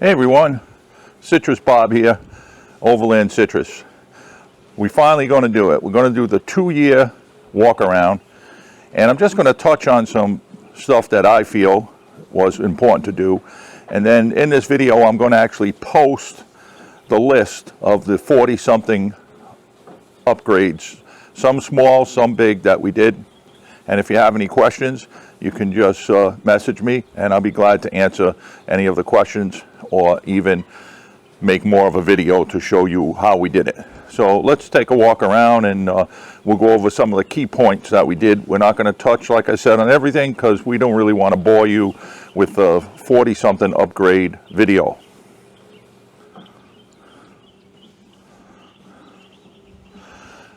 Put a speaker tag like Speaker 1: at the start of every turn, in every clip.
Speaker 1: Hey everyone, Citrus Bob here, Overland Citrus. We're finally going to do it. We're going to do the 2-year walk around, and I'm just going to touch on some stuff that I feel was important to do. And then in this video, I'm going to actually post the list of the 40-something upgrades, some small, some big, that we did. And if you have any questions, you can just message me, and I'll be glad to answer any of the questions, or even make more of a video to show you how we did it. So let's take a walk around, and we'll go over some of the key points that we did. We're not going to touch, like I said, on everything, because we don't really want to bore you with a 40-something upgrade video.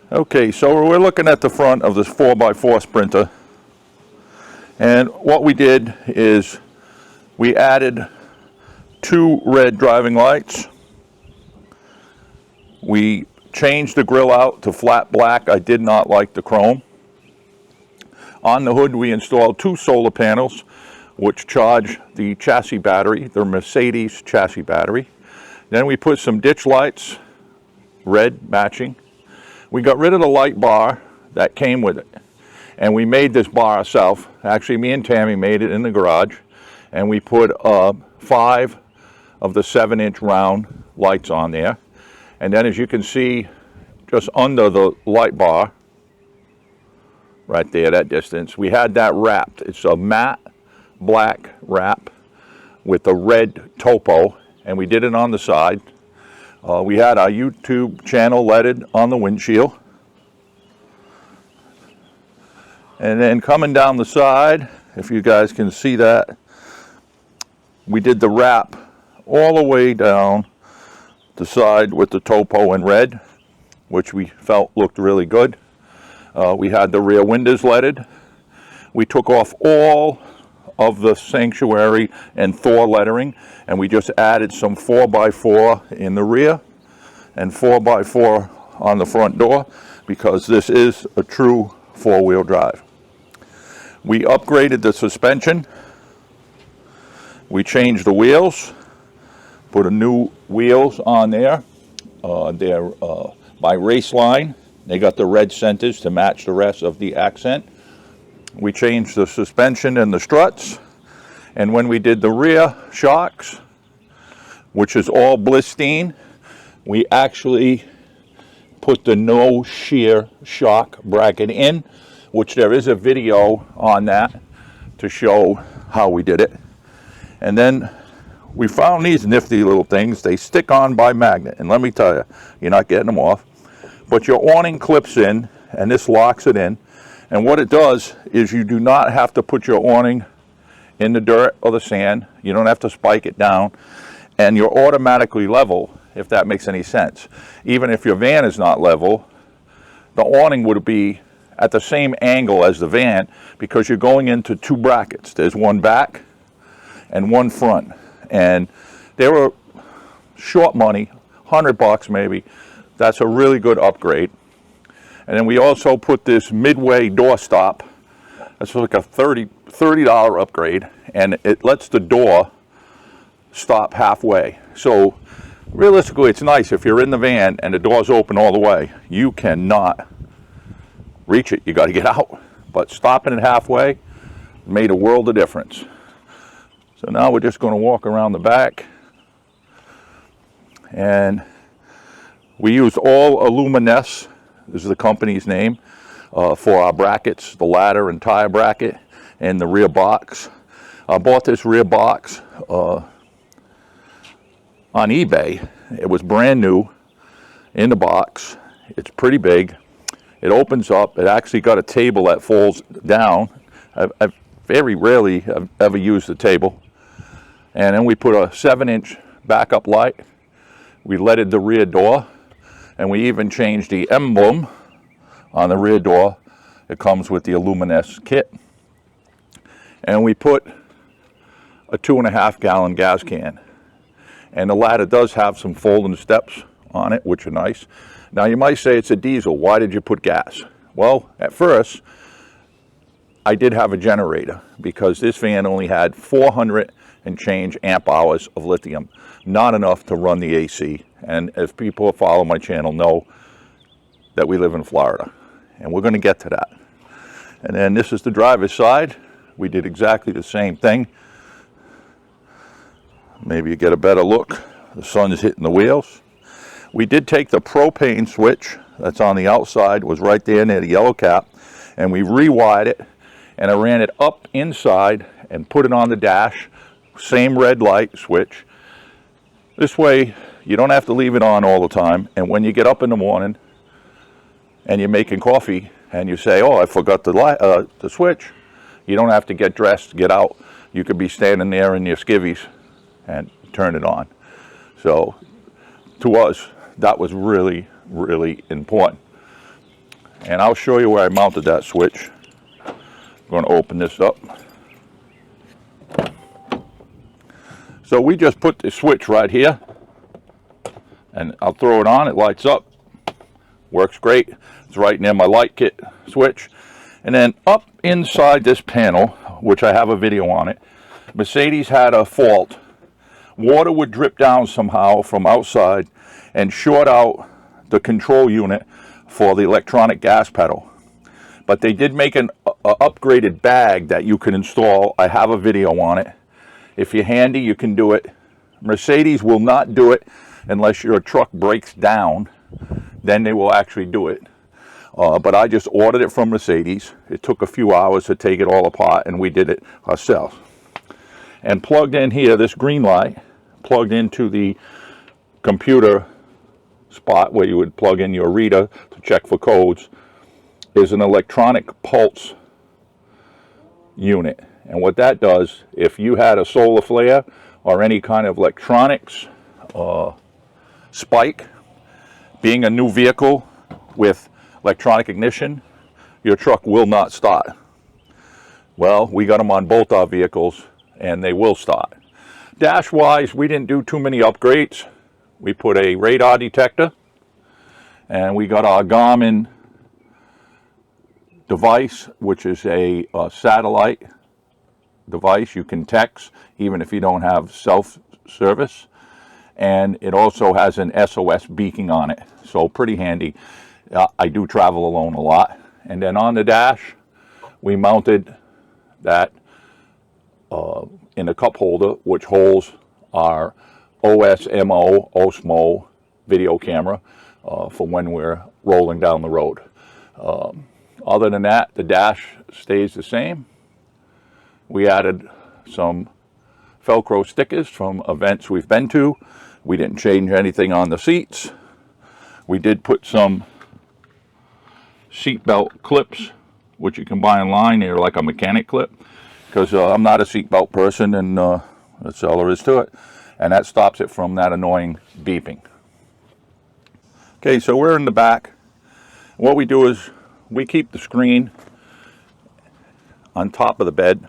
Speaker 1: Okay, so we're looking at the front of this 4x4 Sprinter, and what we did is we added 2 red driving lights. We changed the grill out to flat black. I did not like the chrome. On the hood, we installed 2 solar panels which charge the chassis battery, the Mercedes chassis battery. Then we put some ditch lights, red matching. We got rid of the light bar that came with it, and we made this bar ourselves. Actually, me and Tammy made it in the garage, and we put 5 of the 7-inch round lights on there. And then, as you can see, just under the light bar, right there, that distance, we had that wrapped. It's a matte black wrap with a red topo, and we did it on the side. We had our YouTube channel leaded on the windshield. And then coming down the side, if you guys can see that, we did the wrap all the way down the side with the topo in red, which we felt looked really good. We had the rear windows leaded. We took off all of the Sanctuary and Thor lettering, and we just added some 4x4 in the rear and 4x4 on the front door, because this is a true 4-wheel drive. We upgraded the suspension. We changed the wheels, put a new wheels on there. They're by Raceline. They got the red centers to match the rest of the accent. We changed the suspension and the struts. And when we did the rear shocks, which is all Blistine, we actually put the no shear shock bracket in, which there is a video on that to show how we did it. And then we found these nifty little things. They stick on by magnet, and let me tell you, you're not getting them off. But your awning clips in, and this locks it in. And what it does is you do not have to put your awning in the dirt or the sand. You don't have to spike it down, and you're automatically level, if that makes any sense. Even if your van is not level, the awning would be at the same angle as the van, because you're going into 2 brackets. There's one back and one front, and they were short money, $100 maybe. That's a really good upgrade. And then we also put this midway door stop. That's like a $30 upgrade, and it lets the door stop halfway. So realistically, it's nice if you're in the van and the door's open all the way. You cannot reach it. You got to get out. But stopping it halfway made a world of difference. So now we're just going to walk around the back, and we used all Aluminess. This is the company's name, for our brackets, the ladder and tire bracket, and the rear box. I bought this rear box on eBay. It was brand new in the box. It's pretty big. It opens up. It actually got a table that folds down. I've very rarely have ever used the table. And then we put a 7-inch backup light. We leaded the rear door. And we even changed the emblem on the rear door. It comes with the Aluminess kit. And we put a 2.5-gallon gas can. And the ladder does have some folding steps on it, which are nice. Now you might say it's a diesel. Why did you put gas? Well, at first, I did have a generator, because this van only had 400 and change amp hours of lithium. Not enough to run the AC. And if people who follow my channel know that we live in Florida, and we're going to get to that. And then this is the driver's side. We did exactly the same thing. Maybe you get a better look. The sun's hitting the wheels. We did take the propane switch that's on the outside, was right there near the yellow cap, and we rewired it, and I ran it up inside and put it on the dash. Same red light switch. This way you don't have to leave it on all the time, and when you get up in the morning and you're making coffee and you say, oh, I forgot the switch, you don't have to get dressed, get out. You could be standing there in your skivvies and turn it on. So to us, that was really, really important. And I'll show you where I mounted that switch. I'm going to open this up. So we just put the switch right here, and I'll throw it on, it lights up. Works great. It's right near my light kit switch. And then up inside this panel, which I have a video on it, Mercedes had a fault. Water would drip down somehow from outside and short out the control unit for the electronic gas pedal. But they did make an upgraded bag that you can install. I have a video on it. If you're handy, you can do it. Mercedes will not do it unless your truck breaks down. Then they will actually do it. But I just ordered it from Mercedes. It took a few hours to take it all apart, and we did it ourselves. And plugged in here, this green light, plugged into the computer spot where you would plug in your reader to check for codes, is an electronic pulse unit. And what that does, if you had a solar flare or any kind of electronics spike, being a new vehicle with electronic ignition, your truck will not start. Well, we got them on both our vehicles, and they will start. Dash wise, we didn't do too many upgrades. We put a radar detector, and we got our Garmin device, which is a satellite device. You can text even if you don't have self-service, and it also has an SOS beacon on it, so pretty handy. I do travel alone a lot. And then on the dash, we mounted that in a cup holder, which holds our Osmo video camera for when we're rolling down the road. Other than that, the dash stays the same. We added some Velcro stickers from events we've been to. We didn't change anything on the seats. We did put some seatbelt clips, which you can buy online. They're like a mechanic clip, because I'm not a seatbelt person, and that's all there is to it. And that stops it from that annoying beeping. Okay, so we're in the back. What we do is we keep the screen on top of the bed,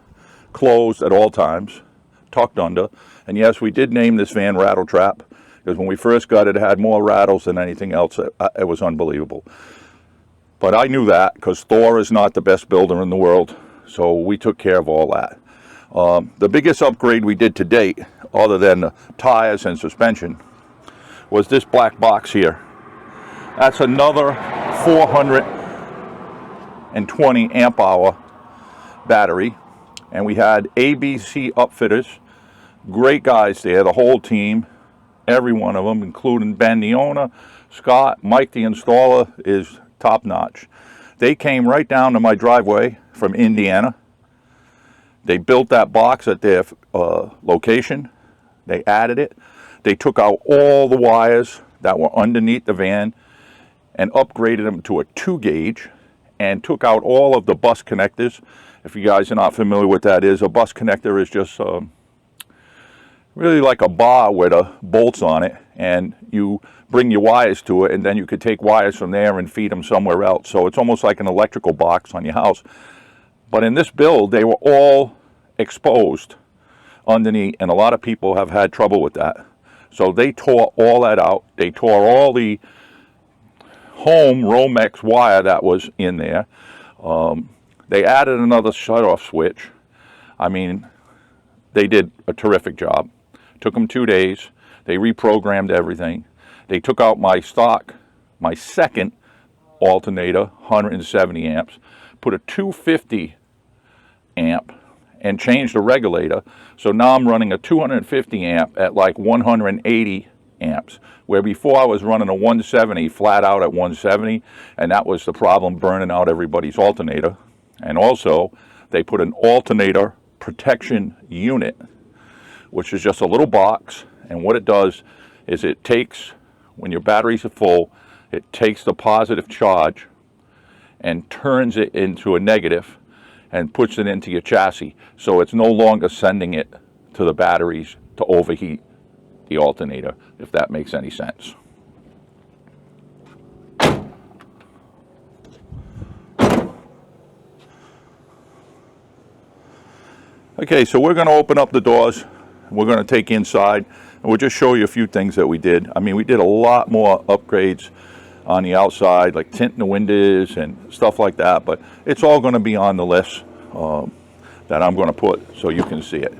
Speaker 1: closed at all times, tucked under. And yes, we did name this van Rattle Trap, because when we first got it, it had more rattles than anything else. It was unbelievable. But I knew that, because Thor is not the best builder in the world, so we took care of all that. The biggest upgrade we did to date, other than the tires and suspension, was this black box here. That's another 420 amp hour battery, and we had ABC upfitters, great guys there, the whole team, every one of them, including Ben the owner, Scott, Mike the installer is top notch. They came right down to my driveway from Indiana. They built that box at their location. They added it. They took out all the wires that were underneath the van and upgraded them to a 2-gauge, and took out all of the bus connectors. If you guys are not familiar with that is, a bus connector is just really like a bar with the bolts on it, and you bring your wires to it, and then you could take wires from there and feed them somewhere else. So it's almost like an electrical box on your house. But in this build, they were all exposed underneath, and a lot of people have had trouble with that. So they tore all that out. They tore all the home Romex wire that was in there. They added another shut-off switch. I mean, they did a terrific job. Took them 2 days. They reprogrammed everything. They took out my stock, my second alternator, 170 amps, put a 250 amp and changed the regulator. So now I'm running a 250 amp at like 180 amps, where before I was running a 170 flat out at 170, and that was the problem, burning out everybody's alternator. And also they put an alternator protection unit, which is just a little box, and what it does is it takes, when your batteries are full, it takes the positive charge and turns it into a negative and puts it into your chassis, so it's no longer sending it to the batteries to overheat the alternator, if that makes any sense. Okay, so we're going to open up the doors. We're going to take inside, and we'll just show you a few things that we did. I mean, we did a lot more upgrades on the outside, like tinting the windows and stuff like that, but it's all going to be on the list that I'm going to put so you can see it.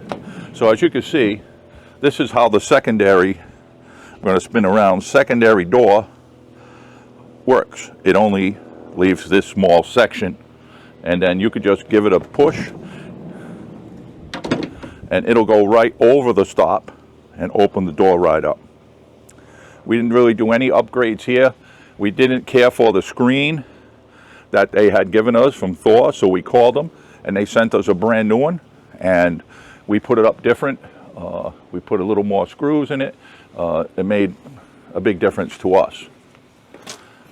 Speaker 1: So as you can see, this is how the secondary, I'm going to spin around, secondary door works. It only leaves this small section, and then you could just give it a push and it'll go right over the stop and open the door right up. We didn't really do any upgrades here. We didn't care for the screen that they had given us from Thor, so we called them and they sent us a brand new one, and we put it up different. We put a little more screws in it. It made a big difference to us.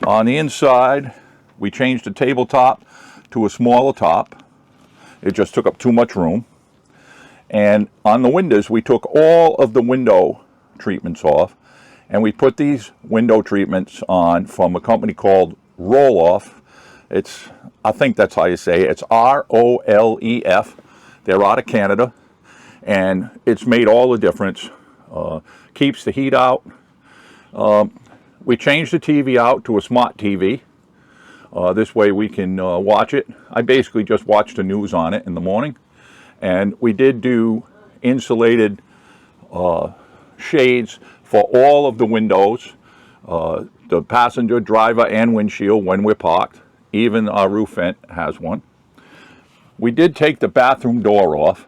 Speaker 1: On the inside, we changed the tabletop to a smaller top. It just took up too much room. And on the windows, we took all of the window treatments off, and we put these window treatments on from a company called Roll-Off. It's, I think that's how you say it. It's R-O-L-E-F. They're out of Canada, and it's made all the difference. Keeps the heat out. We changed the TV out to a smart TV. This way we can watch it. I basically just watch the news on it in the morning. And we did do insulated shades for all of the windows, the passenger, driver, and windshield when we're parked. Even our roof vent has one. We did take the bathroom door off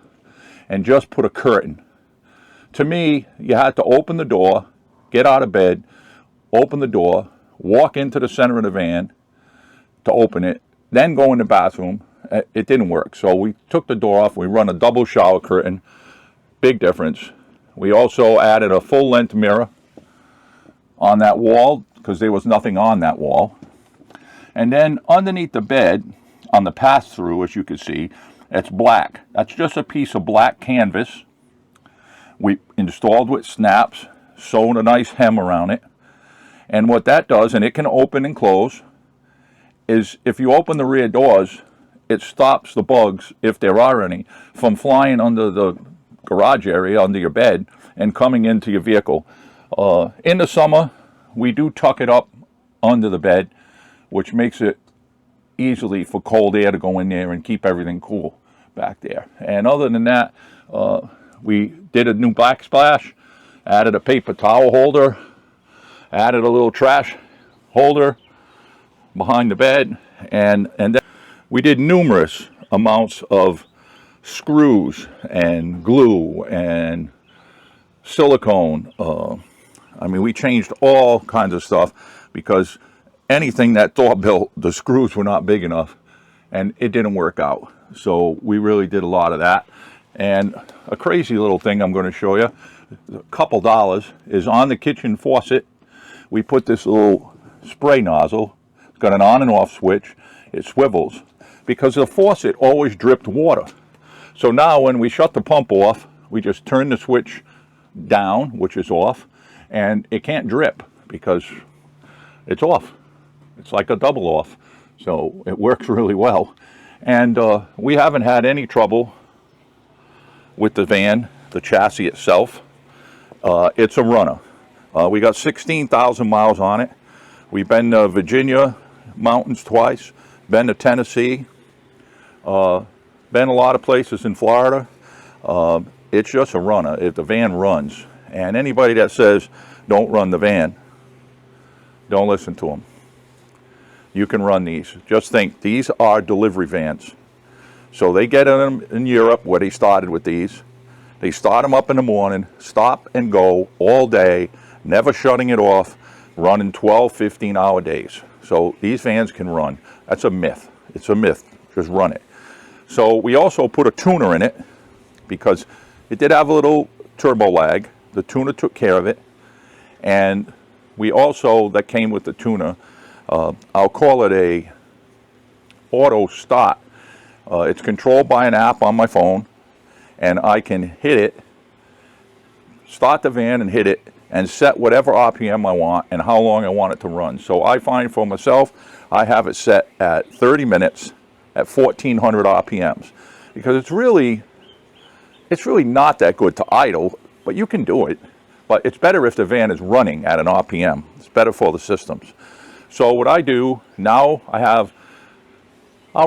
Speaker 1: and just put a curtain. To me, you had to open the door, get out of bed, open the door, walk into the center of the van to open it, then go in the bathroom. It didn't work, so we took the door off. We run a double shower curtain. Big difference. We also added a full-length mirror on that wall because there was nothing on that wall. And then underneath the bed, on the pass-through, as you can see, it's black. That's just a piece of black canvas. We installed with snaps, sewed a nice hem around it. And what that does, and it can open and close, is if you open the rear doors, it stops the bugs, if there are any, from flying under the garage area, under your bed, and coming into your vehicle. In the summer, we do tuck it up under the bed, which makes it easily for cold air to go in there and keep everything cool back there. And other than that, we did a new backsplash, added a paper towel holder, added a little trash holder behind the bed, and then we did numerous amounts of screws and glue and silicone. I mean, we changed all kinds of stuff because anything that Thor built, the screws were not big enough and it didn't work out. So we really did a lot of that. And a crazy little thing I'm going to show you, a couple dollars, is on the kitchen faucet. We put this little spray nozzle. It's got an on and off switch. It swivels because the faucet always dripped water. So now when we shut the pump off, we just turn the switch down, which is off, and it can't drip because it's off. It's like a double off. So it works really well. And we haven't had any trouble with the van, the chassis itself. It's a runner. We got 16,000 miles on it. We've been to Virginia mountains twice, been to Tennessee, been a lot of places in Florida. it's just a runner if the van runs. And anybody that says don't run the van, don't listen to them. You can run these. Just think, these are delivery vans. So they get them in Europe where they started with these. They start them up in the morning, stop and go all day, never shutting it off, running 12, 15-hour days. So these vans can run. That's a myth. It's a myth. Just run it. So we also put a tuner in it because it did have a little turbo lag. The tuner took care of it. And we also, that came with the tuner, I'll call it a auto start. It's controlled by an app on my phone, and I can hit it, start the van and hit it, and set whatever RPM I want and how long I want it to run. So I find for myself, I have it set at 30 minutes at 1400 RPMs, because it's really not that good to idle, but you can do it. But it's better if the van is running at an RPM. It's better for the systems. So what I do now, I'll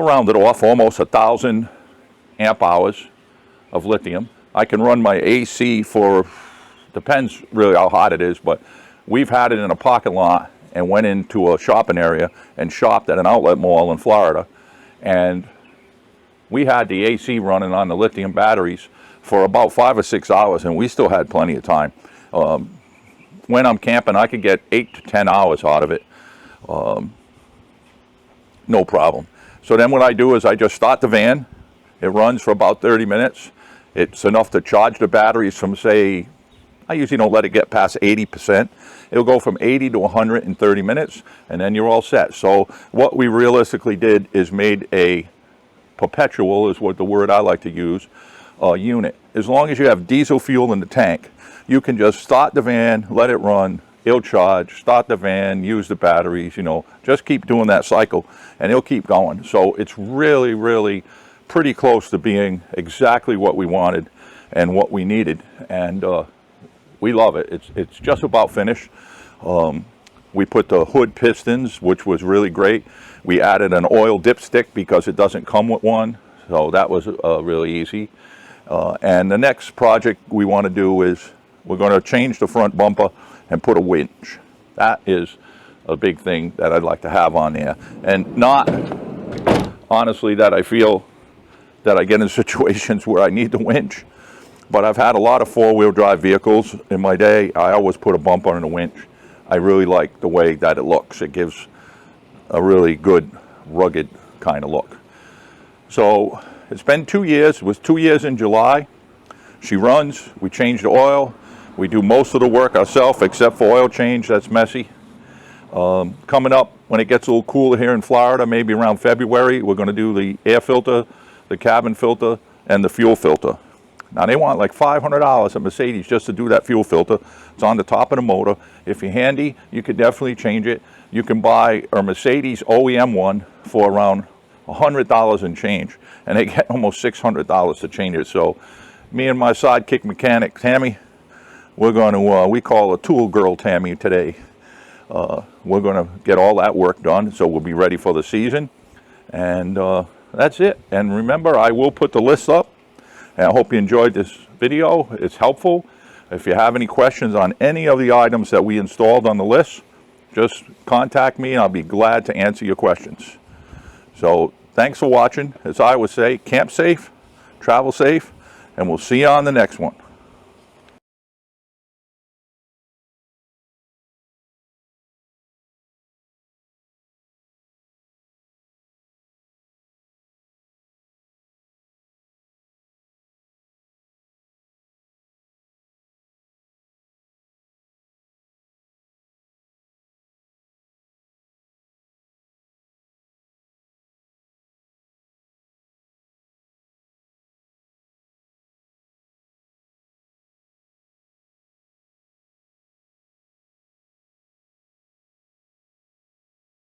Speaker 1: round it off, almost 1,000 amp hours of lithium. I can run my AC for, depends really how hot it is, but we've had it in a parking lot and went into a shopping area and shopped at an outlet mall in Florida. And we had the AC running on the lithium batteries for about 5 or 6 hours, and we still had plenty of time. When I'm camping, I could get 8 to 10 hours out of it. No problem. So then what I do is I just start the van. It runs for about 30 minutes. It's enough to charge the batteries from, say, I usually don't let it get past 80%. It'll go from 80 to 100 in 30 minutes, and then you're all set. So what we realistically did is made a perpetual, is what the word I like to use, unit. As long as you have diesel fuel in the tank, you can just start the van, let it run, it'll charge, start the van, use the batteries, just keep doing that cycle, and it'll keep going. So it's really, really pretty close to being exactly what we wanted and what we needed, and we love it. It's just about finished. We put the hood pistons, which was really great. We added an oil dipstick because it doesn't come with one, so that was really easy. And the next project we want to do is we're going to change the front bumper and put a winch. That is a big thing that I'd like to have on there. And not, honestly, that I feel that I get in situations where I need the winch, but I've had a lot of four-wheel drive vehicles in my day. I always put a bumper and a winch. I really like the way that it looks. It gives a really good, rugged kind of look. So it's been 2 years. It was 2 years in July. She runs. We change the oil. We do most of the work ourselves except for oil change. That's messy. Coming up, when it gets a little cooler here in Florida, maybe around February, we're going to do the air filter, the cabin filter, and the fuel filter. Now, they want like $500 at Mercedes just to do that fuel filter. It's on the top of the motor. If you're handy, you could definitely change it. You can buy a Mercedes OEM one for around $100 and change, and they get almost $600 to change it. So me and my sidekick mechanic, Tammy, we're going to, we call her Tool Girl Tammy today. We're going to get all that work done, so we'll be ready for the season. And that's it. And remember, I will put the list up. And I hope you enjoyed this video. It's helpful. If you have any questions on any of the items that we installed on the list, just contact me and I'll be glad to answer your questions. So thanks for watching. As I would say, camp safe, travel safe, and we'll see you on the next one.